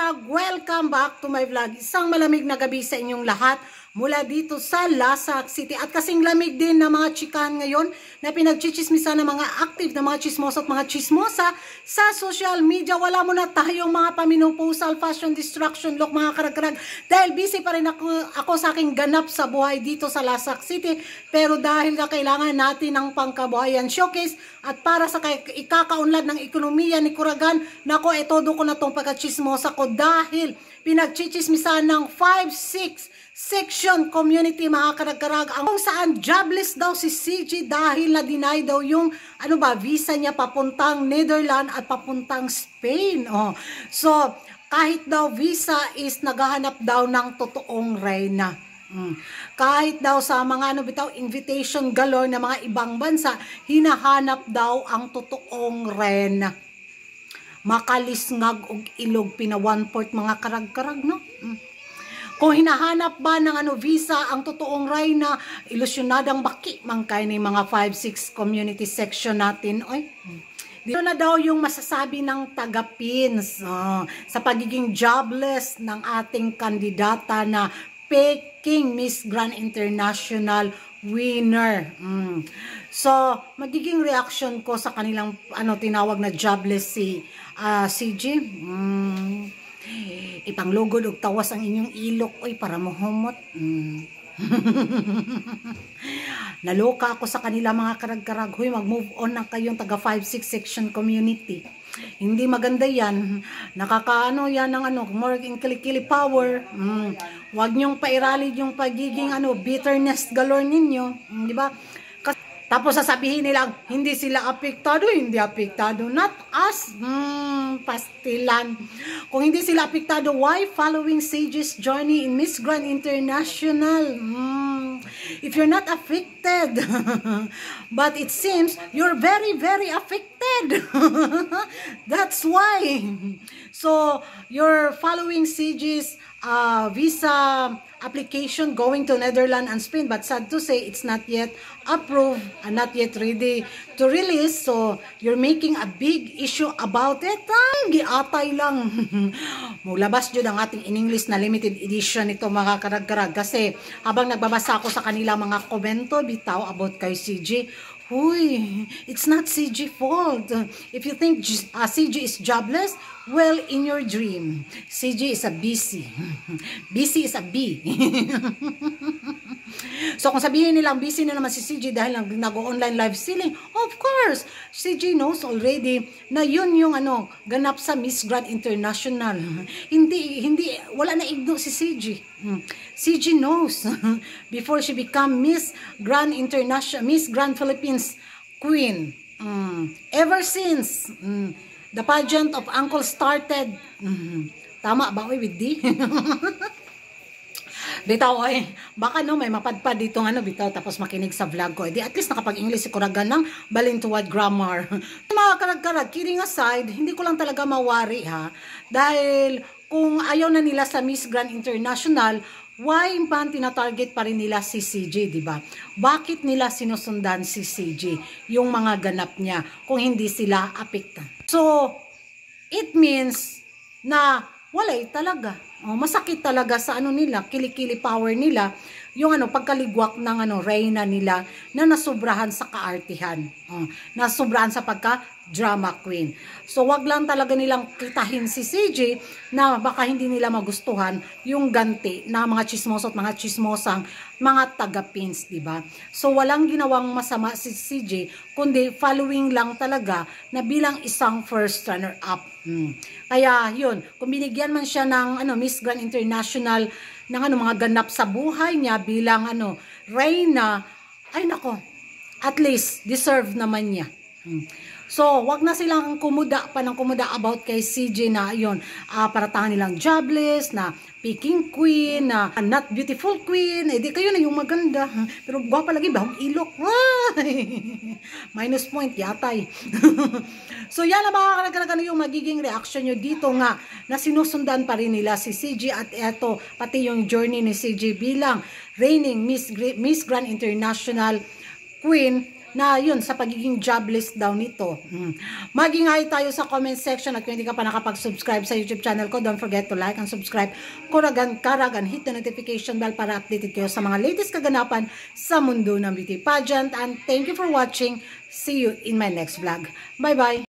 Karagkarag, welcome back to my vlog. Isang malamig na gabi sa inyong lahat mula dito sa Lasak City. At kasing lamig din ng mga chikahan ngayon na pinagchichismisa ng mga active na mga chismosa at mga chismosa sa social media. Wala muna tayong mga paminupusal, fashion destruction look mga karagkarag. Dahil busy pa rin ako sa aking ganap sa buhay dito sa Lasak City. Pero dahil na kailangan natin ng pangkabuhayan showcase at para sa ikakaunlad ng ekonomiya ni Kuragan, nako, todo ko na tong pagkachismosa ko dahil pinagchichismisan ng 5-6 section community mga karagkarag ang kung saan jobless daw si CG dahil na-deny daw yung visa niya papuntang Netherlands at papuntang Spain. So kahit daw visa is naghahanap daw ng totoong reyna. Kahit daw sa mga invitation galore na mga ibang bansa, hinahanap daw ang totoong reyna. Makalisngag og ilog pina 1/4 mga karagkarag, no? Kung hinahanap ba ng visa ang totoong reyna, ilusyonadang baki man kay ni mga 5-6 community section natin. Oy, dito na daw yung masasabi ng taga-pins sa pagiging jobless ng ating kandidata na Peking Miss Grand International winner. So, magiging reaction ko sa kanilang tinawag na jobless si CG. Ipanglugod og tawas ang inyong ilok oy para mohumot. Naloka ako sa kanila mga karagkarag. Hoy, mag-move on na kayong taga 5-6 section community. Hindi maganda yan. Nakakaano yan ng more kilikili power. Huwag nyong pairali yung pagiging bitterness galore ninyo. Di ba? Tapos sasabihin nilang, hindi sila apektado, hindi apektado. Not us. Pastilan. Kung hindi sila apektado, why following Sage's journey in Miss Grand International? If you're not affected, but it seems you're very, very affected. That's why. So, you're following Sage's visa application going to Netherlands and Spain, but sad to say it's not yet approved and not yet ready to release. So you're making a big issue about it. Giatay lang. Mulabas jud ang ating in English na limited edition ito mga karagkarag, kasi habang nagbabasa ako sa kanila mga komento bitaw about kay CG, huy, it's not CG fault. If you think CG is jobless, well, in your dream, CG is a busy. Busy is a B. So kung sabihin nilang busy na naman si CG dahil nag-online live selling, of course, CG knows already na yun yung ganap sa Miss Grand International. Wala na igno si CG. CG knows before she become Miss Grand International, Miss Grand Philippines Queen. Ever since the pageant of Uncle started. Tama ba with D? Bitaw, oy, baka may mapadpad dito bitaw tapos makinig sa vlog ko. At least nakapag-English si Kuragan ng balintuwad grammar. Mga karagkarag, kidding aside, hindi ko lang talaga mawari dahil kung ayaw na nila sa Miss Grand International, why pa tina-target pa rin nila si CG, di ba? Bakit nila sinusundan si CG, yung mga ganap niya, kung hindi sila apekta? So, it means na walay talaga. Masakit talaga sa nila, kilikili power nila, yung pagkaligwak ng reyna nila na nasubrahan sa kaartihan. Nasubrahan sa pagka-drama queen. So, wag lang talaga nilang kitahin si CJ na baka hindi nila magustuhan yung ganti na mga chismoso at mga chismosang mga taga-pins, diba? So, walang ginawang masama si CJ, kundi following lang talaga na bilang isang first runner-up. Kaya, yun, kung binigyan man siya ng Miss Grand International ng mga ganap sa buhay niya bilang reyna, ay nako, at least deserve naman niya. So, wag na silang kumuda about kay CJ na yun, paratahan nilang jobless, na Peking Queen, na not beautiful queen, di kayo na yung maganda. Pero gwapa lagi, bahog ilok. Minus point, yatay. So, yan na mga karagkarag yung magiging reaction nyo dito nga na sinusundan pa rin nila si CJ at eto, pati yung journey ni CJ bilang reigning Miss Grand International Queen na yun sa pagiging jobless daw nito. Maging-ay tayo sa comment section at kung hindi ka pa nakapag-subscribe sa YouTube channel ko, don't forget to like and subscribe. Karagan, hit the notification bell para updated kayo sa mga latest kaganapan sa mundo ng beauty pageant. And thank you for watching. See you in my next vlog. Bye-bye!